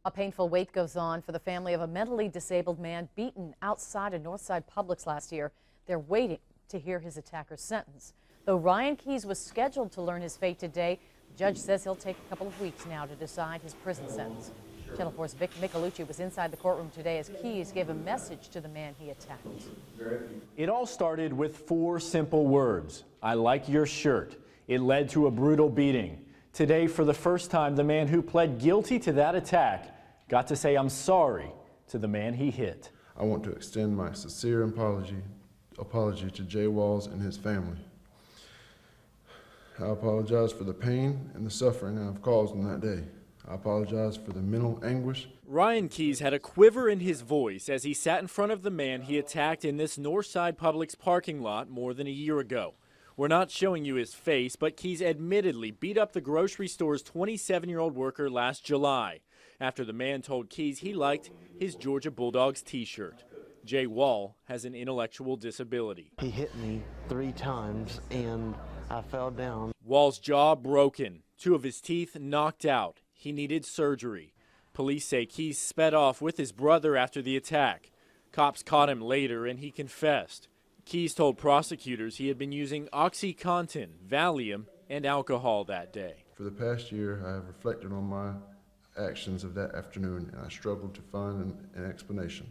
A painful wait goes on for the family of a mentally disabled man beaten outside a Northside Publix last year. They're waiting to hear his attacker's sentence. Though Ryan Keys was scheduled to learn his fate today, the judge says he'll take a couple of weeks now to decide his prison sentence. Channel 4's Vic Michelucci was inside the courtroom today as Keys gave a message to the man he attacked. It all started with 4 simple words. I like your shirt. It led to a brutal beating. Today, for the first time, the man who pled guilty to that attack got to say I'm sorry to the man he hit. I want to extend my sincere apology to Jay Walls and his family. I apologize for the pain and the suffering I've caused on that day. I apologize for the mental anguish. Ryan Keys had a quiver in his voice as he sat in front of the man he attacked in this Northside Publix parking lot more than a year ago. We're not showing you his face, but Keys admittedly beat up the grocery store's 27-year-old worker last July after the man told Keys he liked his Georgia Bulldogs t-shirt. Jay Wall has an intellectual disability. He hit me 3 times and I fell down. Wall's jaw broken, 2 of his teeth knocked out. He needed surgery. Police say Keys sped off with his brother after the attack. Cops caught him later and he confessed. Keys told prosecutors he had been using OxyContin, Valium, and alcohol that day. For the past year, I have reflected on my actions of that afternoon, and I struggled to find an explanation.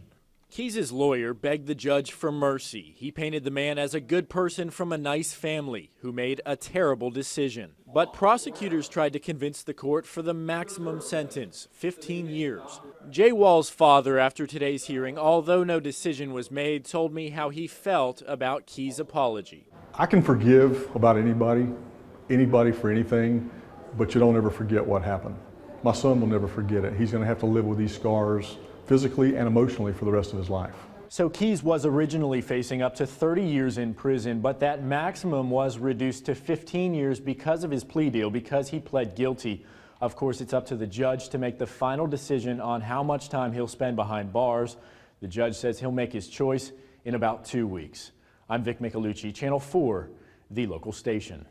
Keys' lawyer begged the judge for mercy. He painted the man as a good person from a nice family who made a terrible decision. But prosecutors tried to convince the court for the maximum sentence, 15 years. Jay Wall's father, after today's hearing, although no decision was made, told me how he felt about Keys' apology. I can forgive about anybody for anything, but you don't ever forget what happened. My son will never forget it. He's going to have to live with these scars physically and emotionally for the rest of his life. So Keys was originally facing up to 30 years in prison, but that maximum was reduced to 15 years because of his plea deal, because he pled guilty. Of course, it's up to the judge to make the final decision on how much time he'll spend behind bars. The judge says he'll make his choice in about 2 weeks. I'm Vic Michelucci, Channel 4, the local station.